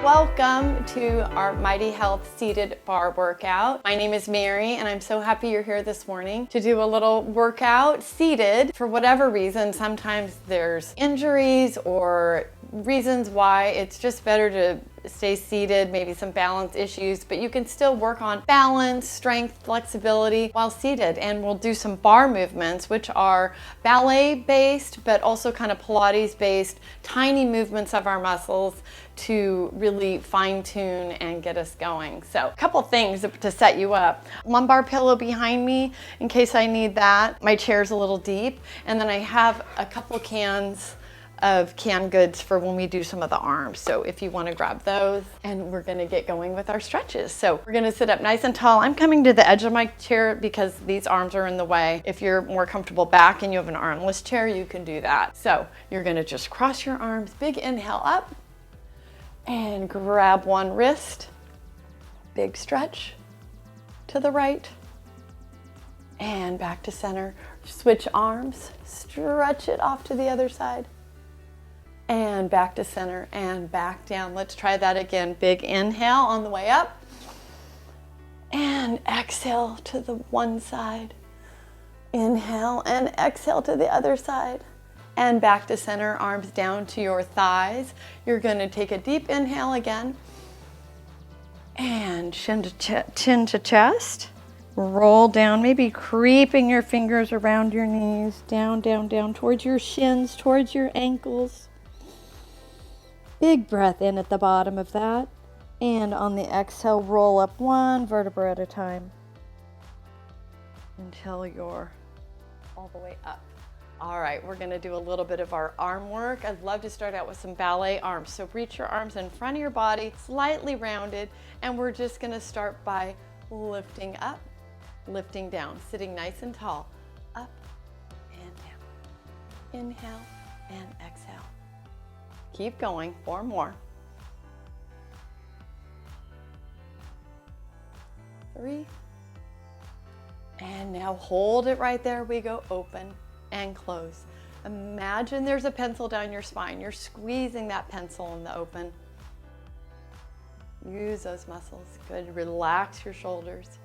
Welcome to our Mighty Health seated bar workout. My name is Mary and I'm so happy you're here this morning to do a little workout seated. For whatever reason, sometimes there's injuries or reasons why it's just better to stay seated, maybe some balance issues, but you can still work on balance, strength, flexibility while seated. And we'll do some bar movements, which are ballet based, but also kind of Pilates based, tiny movements of our muscles to really fine tune and get us going. So a couple things to set you up. Lumbar pillow behind me in case I need that. My chair's a little deep. And then I have a couple cans of canned goods for when we do some of the arms. So if you want to grab those, and we're going to get going with our stretches. So we're going to sit up nice and tall. I'm coming to the edge of my chair because these arms are in the way. If you're more comfortable back and you have an armless chair, you can do that. So you're going to just cross your arms, big inhale up, and grab one wrist, big stretch to the right, and back to center. Switch arms, stretch it off to the other side, and back to center and back down. Let's try that again. Big inhale on the way up, and exhale to the one side. Inhale and exhale to the other side. And back to center, arms down to your thighs. You're going to take a deep inhale again. And chin to chest. Roll down, maybe creeping your fingers around your knees. Down, down, down towards your shins, towards your ankles. Big breath in at the bottom of that. And on the exhale, roll up one vertebra at a time until you're all the way up. All right, we're gonna do a little bit of our arm work. I'd love to start out with some ballet arms. So reach your arms in front of your body, slightly rounded, and we're just gonna start by lifting up, lifting down, sitting nice and tall, up and down. Inhale and exhale. Keep going, 4 more. 3. And now hold it right there. We go open and close. Imagine there's a pencil down your spine. You're squeezing that pencil in the open. Use those muscles. Good. Relax your shoulders.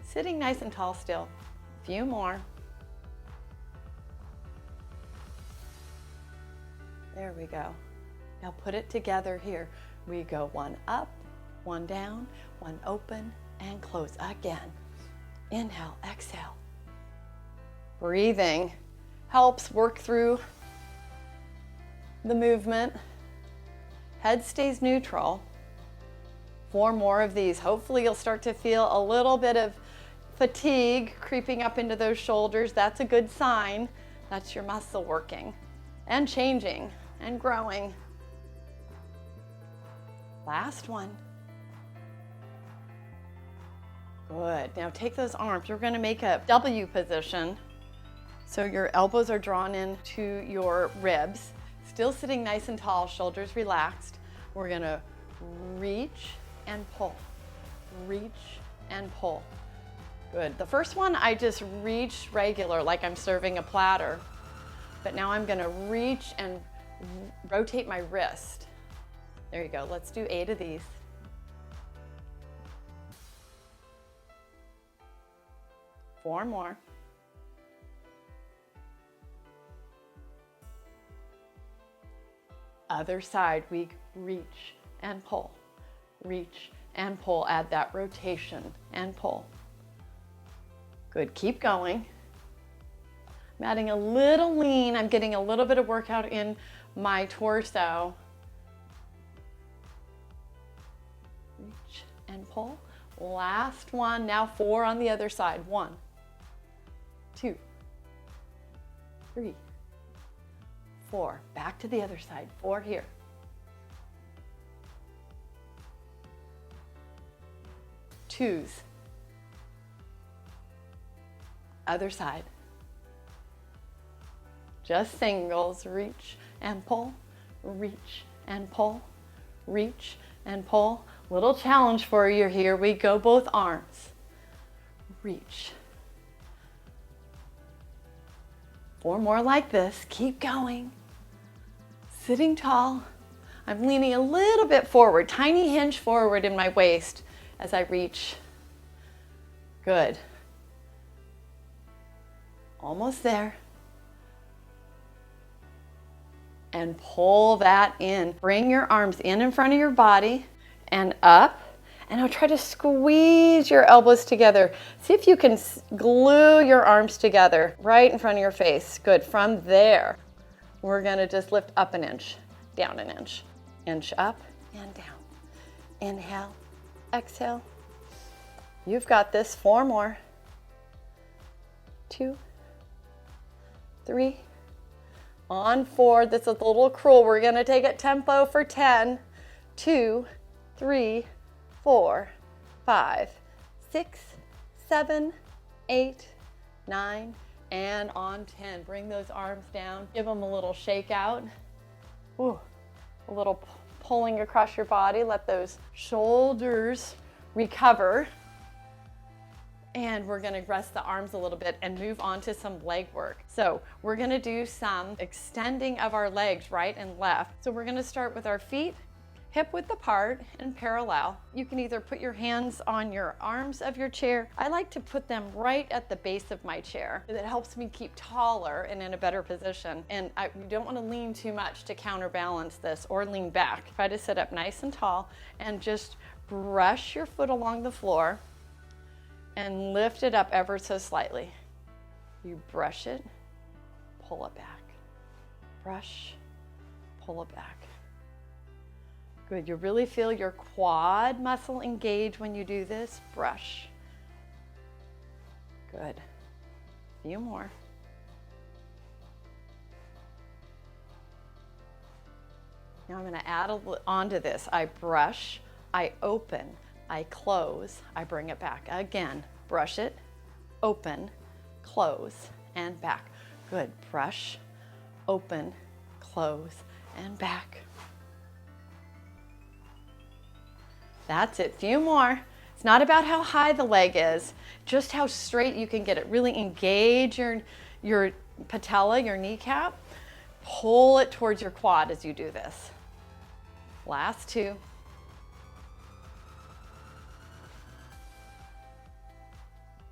Sitting nice and tall still. A few more. There we go. Now put it together here. We go 1 up, 1 down, 1 open, and close again. Inhale, exhale. Breathing helps work through the movement. Head stays neutral. 4 more of these. Hopefully you'll start to feel a little bit of fatigue creeping up into those shoulders. That's a good sign. That's your muscle working and changing and growing. Last one. Good. Now take those arms. We're going to make a W position. So your elbows are drawn into your ribs. Still sitting nice and tall, shoulders relaxed. We're going to reach and pull. Reach and pull. Good. The first one, I just reached regular, like I'm serving a platter. But now I'm going to reach and rotate my wrist. There you go. Let's do 8 of these. Four more. Other side, we reach and pull. Reach and pull. Add that rotation and pull. Good. Keep going. I'm adding a little lean. I'm getting a little bit of workout in my torso. Reach and pull. Last one. Now 4 on the other side. 1, 2, 3, 4. Back to the other side. 4 here. 2s. Other side. Just singles. Reach and pull. Reach and pull. Reach and pull. Little challenge for you here. We go both arms. Reach. 4 more like this. Keep going. Sitting tall. I'm leaning a little bit forward, tiny hinge forward in my waist as I reach. Good. Almost there. And pull that in. Bring your arms in front of your body and up. And now try to squeeze your elbows together. See if you can glue your arms together right in front of your face. Good. From there, we're going to just lift up an inch, down an inch. Inch up and down. Inhale, exhale. You've got this. 4 more. 2, 3. On 4. This is a little cruel. We're going to take it tempo for 10. 2, 3, 4, 5, 6, 7, 8, 9, and on 10. Bring those arms down. Give them a little shake out. Ooh, a little pulling across your body. Let those shoulders recover. And we're going to rest the arms a little bit and move on to some leg work. So we're going to do some extending of our legs right and left. So we're going to start with our feet hip width apart and parallel. You can either put your hands on your arms of your chair. I like to put them right at the base of my chair. It helps me keep taller and in a better position. And you don't want to lean too much to counterbalance this or lean back. Try to sit up nice and tall and just brush your foot along the floor and lift it up ever so slightly. You brush it, pull it back. Brush, pull it back. Good. You really feel your quad muscle engage when you do this. Brush. Good. A few more. Now I'm going to add on to this. I brush, I open, I close, I bring it back. Again, brush it, open, close, and back. Good. Brush, open, close, and back. That's it. Few more. It's not about how high the leg is, just how straight you can get it. Really engage your patella, your kneecap. Pull it towards your quad as you do this. Last 2.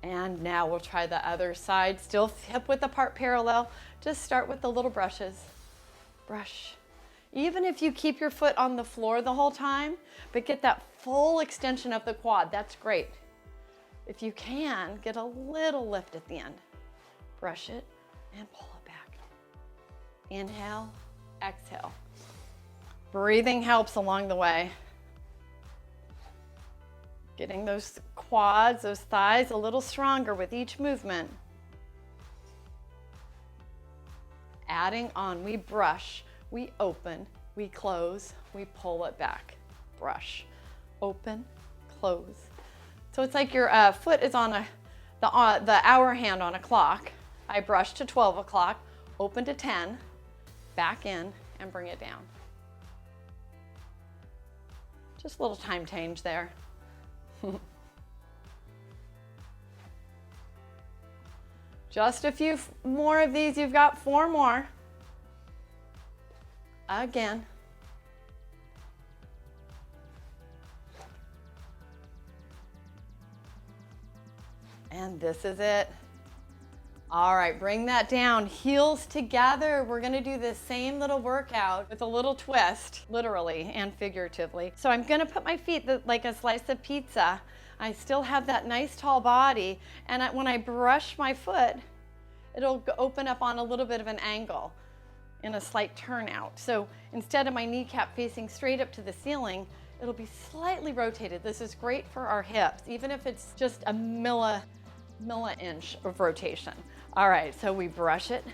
And now we'll try the other side. Still hip width apart parallel. Just start with the little brushes. Brush. Even if you keep your foot on the floor the whole time, but get that full extension of the quad, that's great. If you can, get a little lift at the end. Brush it and pull it back. Inhale, exhale. Breathing helps along the way. Getting those quads, those thighs a little stronger with each movement. Adding on, we brush. We open, we close, we pull it back. Brush, open, close. So it's like your foot is on the hour hand on a clock. I brush to 12 o'clock, open to 10, back in, and bring it down. Just a little time change there. Just a few more of these. You've got 4 more. Again. And this is it. All right, bring that down. Heels together. We're going to do the same little workout with a little twist, literally and figuratively. So I'm going to put my feet like a slice of pizza. I still have that nice tall body. And when I brush my foot, it'll open up on a little bit of an angle in a slight turnout. So instead of my kneecap facing straight up to the ceiling, it'll be slightly rotated. This is great for our hips, even if it's just a milli-inch of rotation. All right, so we brush it,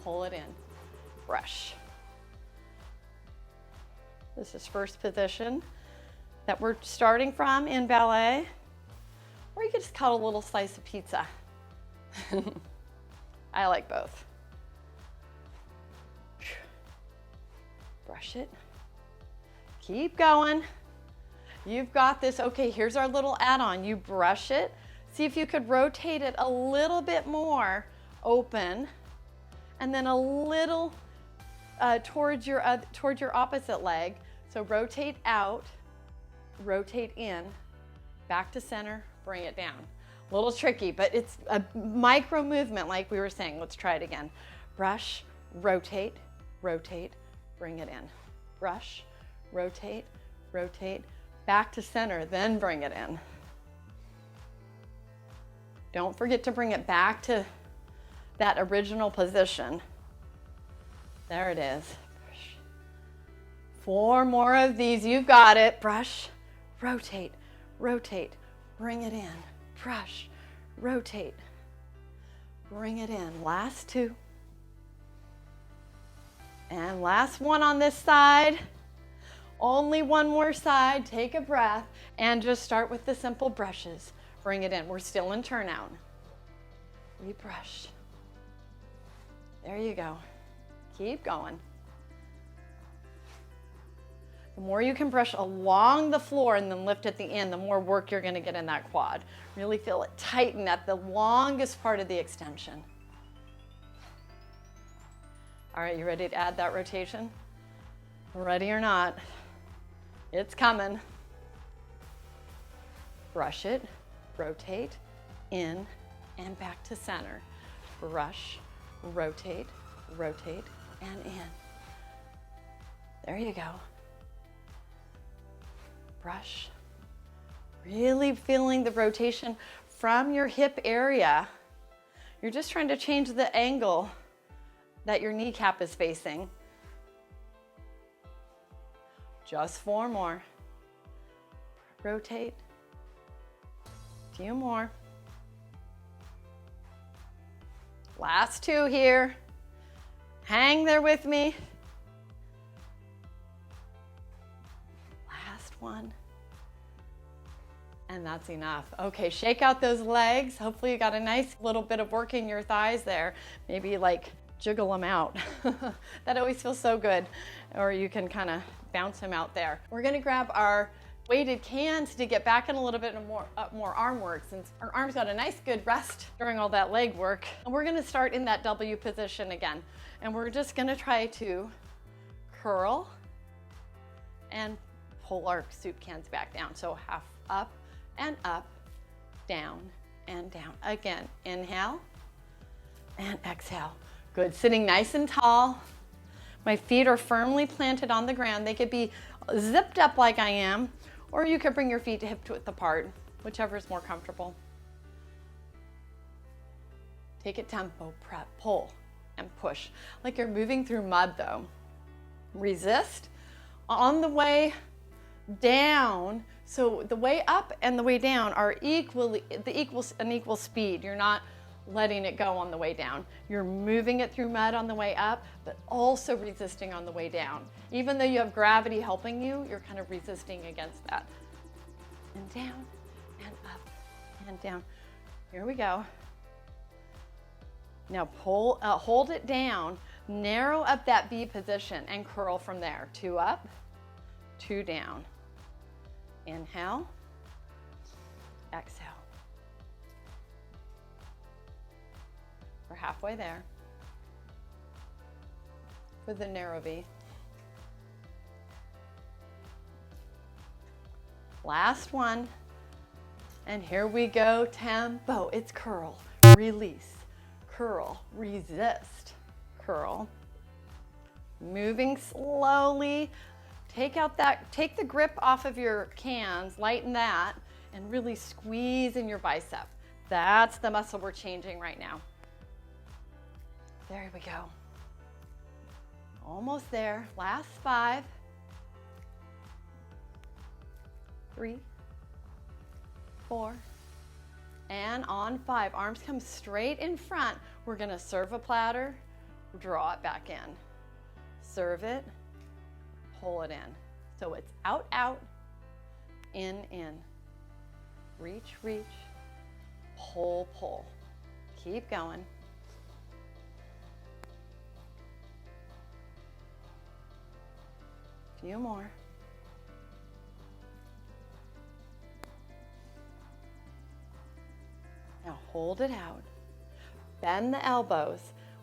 pull it in, brush. This is first position that we're starting from in ballet, or you could just cut a little slice of pizza. I like both. Brush it. Keep going. You've got this. Okay, here's our little add-on. You brush it. See if you could rotate it a little bit more. Open. And then a little towards your opposite leg. So rotate out, rotate in, back to center, bring it down. A little tricky, but it's a micro movement like we were saying. Let's try it again. Brush, rotate, rotate, bring it in. Brush, rotate, rotate, back to center, then bring it in. Don't forget to bring it back to that original position. There it is. 4 more of these, you've got it. Brush, rotate, rotate, bring it in. Brush, rotate, bring it in. Last 2. And last one on this side. Only one more side. Take a breath and just start with the simple brushes. Bring it in. We're still in turnout. Rebrush. There you go. Keep going. The more you can brush along the floor and then lift at the end, the more work you're going to get in that quad. Really feel it tighten at the longest part of the extension. All right, you ready to add that rotation? Ready or not, it's coming. Brush it, rotate, in, and back to center. Brush, rotate, rotate, and in. There you go. Brush. Really feeling the rotation from your hip area. You're just trying to change the angle that your kneecap is facing. Just 4 more. Rotate. A few more. Last 2 here. Hang there with me. Last one. And that's enough. Okay, shake out those legs. Hopefully you got a nice little bit of work in your thighs there. Maybe like jiggle them out. That always feels so good. Or you can kind of bounce them out there. We're gonna grab our weighted cans to get back in a little bit more arm work, since our arms got a nice good rest during all that leg work. And we're gonna start in that W position again. And we're just gonna try to curl and pull our soup cans back down. So half up and up, down and down. Again, inhale and exhale. Good, sitting nice and tall. My feet are firmly planted on the ground. They could be zipped up like I am, or you could bring your feet hip width apart, whichever is more comfortable. Take it tempo, prep, pull, and push. Like you're moving through mud though. Resist. On the way down, so the way up and the way down are an equal speed. You're not letting it go on the way down. You're moving it through mud on the way up, but also resisting on the way down. Even though you have gravity helping you, you're kind of resisting against that. And down, and up, and down. Here we go. Now pull, hold it down, narrow up that V position, and curl from there. 2 up, 2 down. Inhale, exhale. We're halfway there for the narrow V. Last one. And here we go, tempo. It's curl, release, curl, resist, curl. Moving slowly. Take the grip off of your cans, lighten that, and really squeeze in your bicep. That's the muscle we're changing right now. There we go. Almost there. Last 5. 3, 4, and on 5. Arms come straight in front. We're gonna serve a platter, draw it back in. Serve it, pull it in. So it's out, out, in. Reach, reach, pull, pull. Keep going. Few more. Now hold it out. Bend the elbows.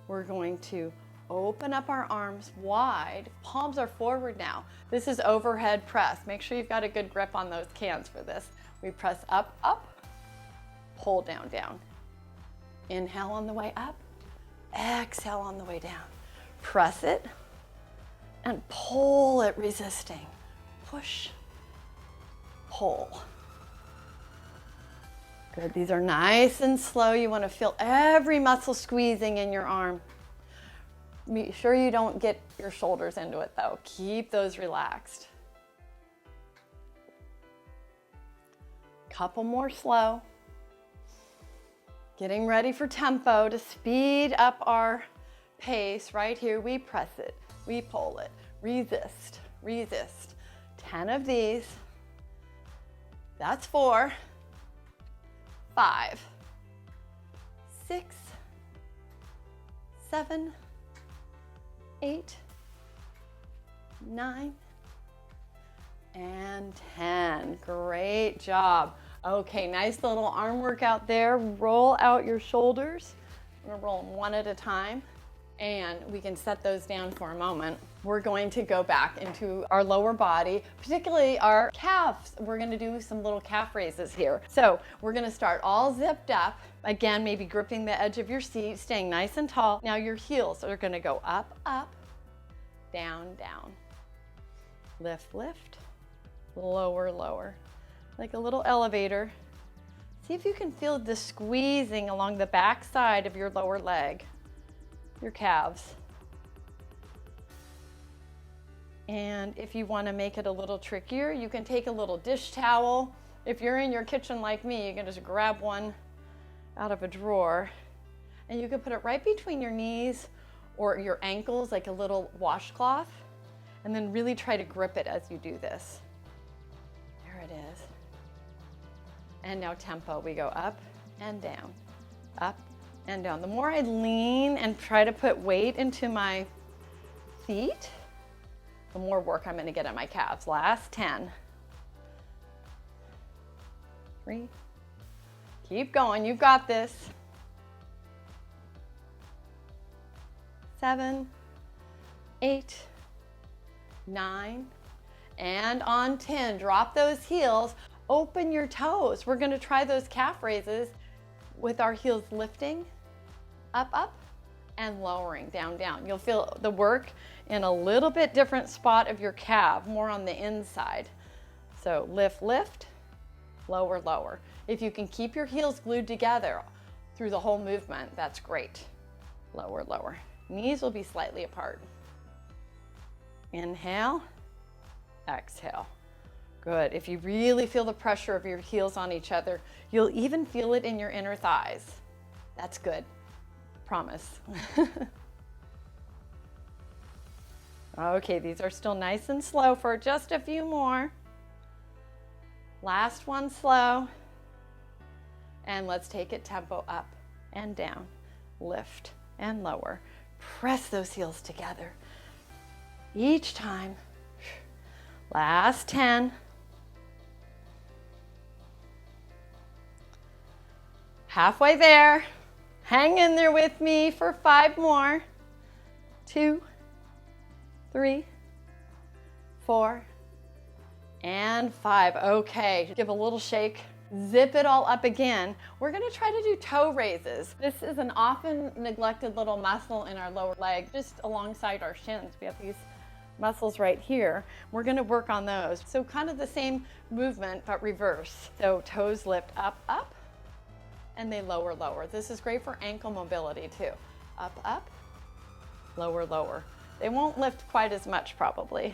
We're going to Open up our arms wide. Palms are forward now. This is overhead press. Make sure you've got a good grip on those cans for this. We press up, up, pull down, down. Inhale on the way up, exhale on the way down. Press it and pull it, resisting. Push, pull. Good, these are nice and slow. You want to feel every muscle squeezing in your arm. Be sure you don't get your shoulders into it though. Keep those relaxed. Couple more slow. Getting ready for tempo to speed up our pace. Right here, we press it, we pull it, resist, resist. 10 of these. That's 4, 5, 6, 7, 8, 9, and 10. Great job. Okay, nice little arm workout there. Roll out your shoulders. I'm gonna roll them one at a time, and we can set those down for a moment. We're going to go back into our lower body, particularly our calves. We're gonna do some little calf raises here. So we're gonna start all zipped up. Again, maybe gripping the edge of your seat, staying nice and tall. Now your heels are gonna go up, up, down, down. Lift, lift, lower, lower. Like a little elevator. See if you can feel the squeezing along the back side of your lower leg, your calves. And if you want to make it a little trickier, you can take a little dish towel. If you're in your kitchen like me, you can just grab one out of a drawer and you can put it right between your knees or your ankles, like a little washcloth, and then really try to grip it as you do this. There it is. And now tempo, we go up and down, up and down. The more I lean and try to put weight into my feet, the more work I'm gonna get on my calves. Last 10. 3. Keep going, you've got this. 7, 8, 9, and on 10, drop those heels. Open your toes. We're going to try those calf raises with our heels lifting, up, up, and lowering, down, down. You'll feel the work in a little bit different spot of your calf, more on the inside. So lift, lift, lower, lower. If you can keep your heels glued together through the whole movement, that's great. Lower, lower. Knees will be slightly apart. Inhale, exhale. Good. If you really feel the pressure of your heels on each other, you'll even feel it in your inner thighs. That's good. Promise. Okay, these are still nice and slow for just a few more. Last one slow. And let's take it tempo up and down, lift and lower. Press those heels together. Each time. Last 10. Halfway there. Hang in there with me for 5 more. 2, 3, 4, and 5. Okay, give a little shake. Zip it all up again. We're gonna try to do toe raises. This is an often neglected little muscle in our lower leg, just alongside our shins. We have these muscles right here. We're gonna work on those. So kind of the same movement, but reverse. So toes lift up, up, and they lower, lower. This is great for ankle mobility too. Up, up, lower, lower. They won't lift quite as much probably,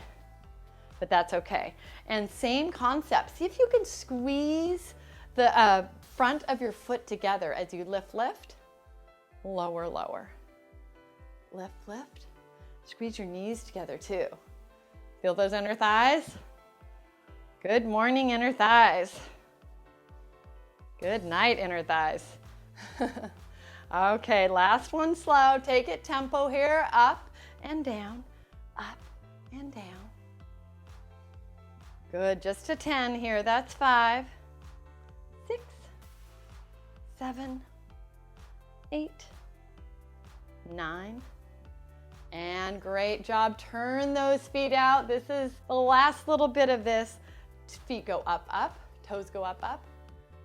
but that's okay. And same concept. See if you can squeeze the front of your foot together as you lift, lift, lower, lower. Lift, lift. Squeeze your knees together too. Feel those inner thighs? Good morning, inner thighs. Good night, inner thighs. Okay, last one slow. Take it tempo here, up and down, up and down. Good, just to 10 here. That's 5, 6, 7, 8, 9, And great job. Turn those feet out. This is the last little bit of this. Feet go up, up, toes go up, up,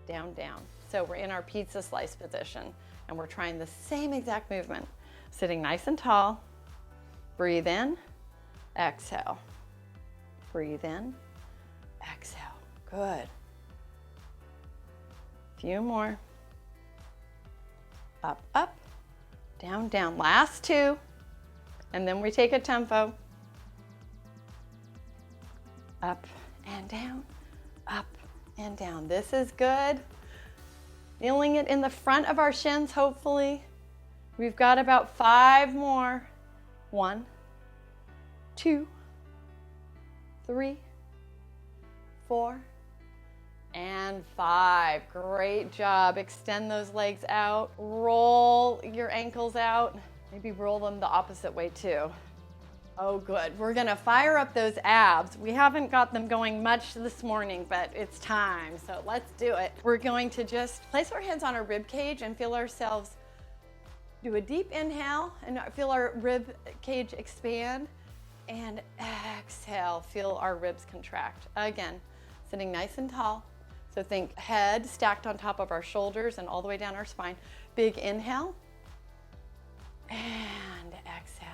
down, down. So we're in our pizza slice position and we're trying the same exact movement. Sitting nice and tall. Breathe in, exhale. Breathe in, exhale. Good. Few more. Up, up, down, down. Last two. And then we take a tempo. Up and down, up and down. This is good. Feeling it in the front of our shins, hopefully. We've got about 5 more. 1, 2, 3, 4, and 5. Great job. Extend those legs out. Roll your ankles out. Maybe roll them the opposite way too. Oh, good. We're gonna fire up those abs. We haven't got them going much this morning, but it's time, so let's do it. We're going to just place our hands on our rib cage and feel ourselves do a deep inhale and feel our rib cage expand, and exhale, feel our ribs contract. Again, sitting nice and tall. So think head stacked on top of our shoulders and all the way down our spine. Big inhale and exhale.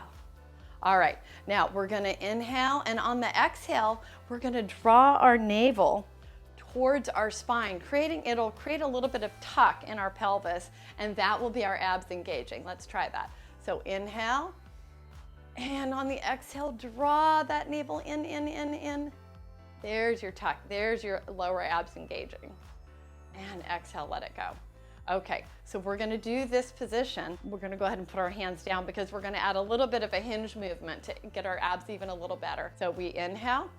All right, now we're gonna inhale, and on the exhale, we're gonna draw our navel towards our spine, it'll create a little bit of tuck in our pelvis, and that will be our abs engaging. Let's try that. So inhale, and on the exhale, draw that navel in, in. There's your tuck, there's your lower abs engaging. And exhale, let it go. Okay, so we're gonna do this position. We're gonna go ahead and put our hands down because we're gonna add a little bit of a hinge movement to get our abs even a little better. So we inhale,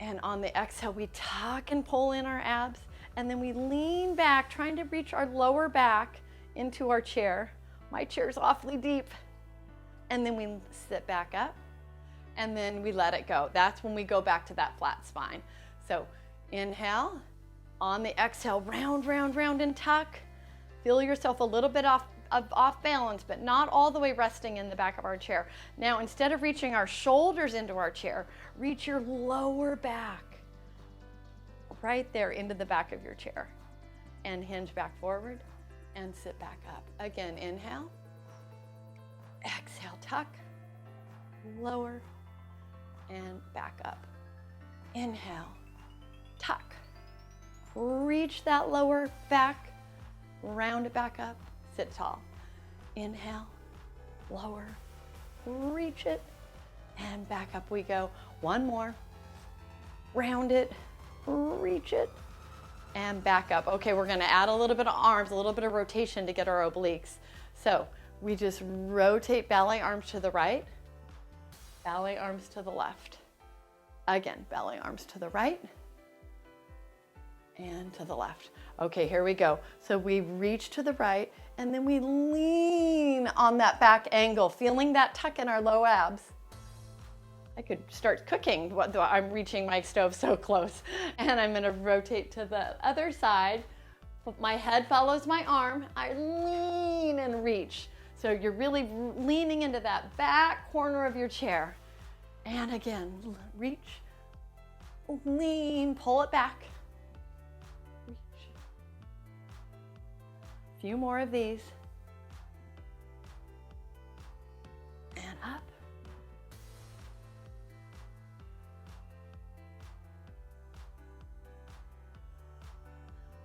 and on the exhale, we tuck and pull in our abs, and then we lean back, trying to reach our lower back into our chair. My chair's awfully deep. And then we sit back up, and then we let it go. That's when we go back to that flat spine. So inhale. On the exhale, round, round, round, and tuck. Feel yourself a little bit off balance, but not all the way resting in the back of our chair. Now, instead of reaching our shoulders into our chair, reach your lower back right there into the back of your chair. And hinge back forward and sit back up. Again, inhale. Exhale, tuck. Lower and back up. Inhale, tuck. Reach that lower back, round it back up, sit tall. Inhale, lower, reach it, and back up we go. One more, round it, reach it, and back up. Okay, we're gonna add a little bit of arms, a little bit of rotation to get our obliques. So we just rotate ballet arms to the right, ballet arms to the left. Again, ballet arms to the right, and to the left. Okay, here we go. So we reach to the right, and then we lean on that back angle, feeling that tuck in our low abs. I could start cooking. I'm reaching my stove so close. And I'm gonna rotate to the other side. My head follows my arm. I lean and reach. So you're really leaning into that back corner of your chair. And again, reach, lean, pull it back. Few more of these. And up.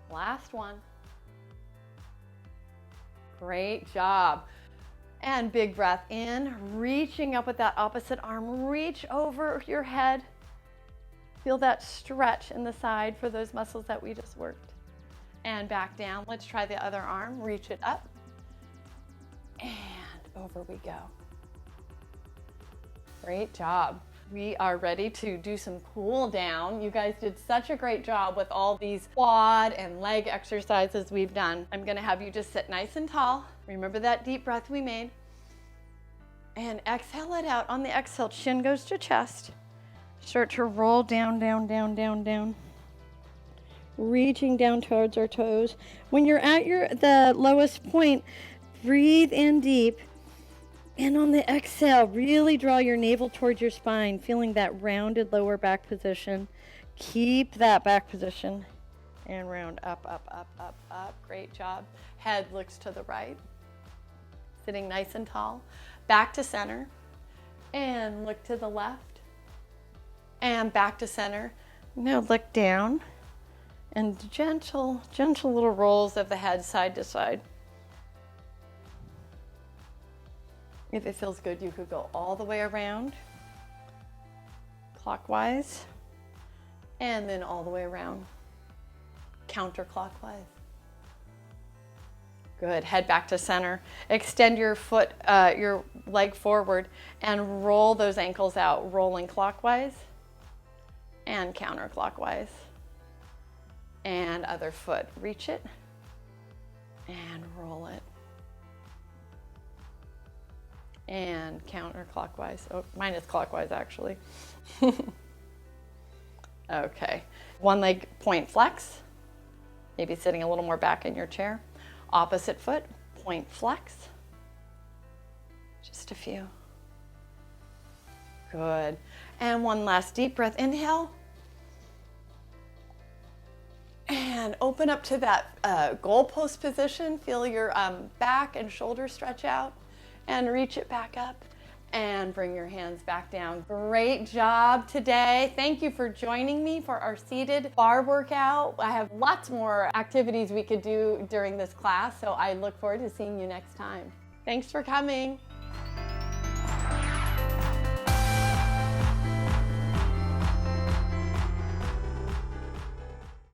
Last one. Great job. And big breath in, reaching up with that opposite arm. Reach over your head. Feel that stretch in the side for those muscles that we just worked. And back down. Let's try the other arm. Reach it up. And over we go. Great job. We are ready to do some cool down. You guys did such a great job with all these quad and leg exercises we've done. I'm gonna have you just sit nice and tall. Remember that deep breath we made. And exhale it out. On the exhale, chin goes to chest. Start to roll down, down, down, down, down. Reaching down towards our toes. When you're at the lowest point, breathe in deep And on the exhale, really draw your navel towards your spine, feeling that rounded lower back position. Keep that back position and round up, up, up, up, up. Great job. Head looks to the right, sitting nice and tall. Back to center and look to the left and back to center. Now look down and gentle little rolls of the head side to side. If it feels good, you could go all the way around, clockwise, and then all the way around, counterclockwise. Good, head back to center. Extend your foot, your leg forward and roll those ankles out, rolling clockwise and counterclockwise. And other foot, reach it and roll it. And counterclockwise. Oh, mine is clockwise actually. Okay. One leg point flex. Maybe sitting a little more back in your chair. Opposite foot, point flex. Just a few. Good. And one last deep breath. Inhale. And open up to that goalpost position. Feel your back and shoulders stretch out. And reach it back up and bring your hands back down. Great job today. Thank you for joining me for our seated bar workout. I have lots more activities we could do during this class, so I look forward to seeing you next time. Thanks for coming.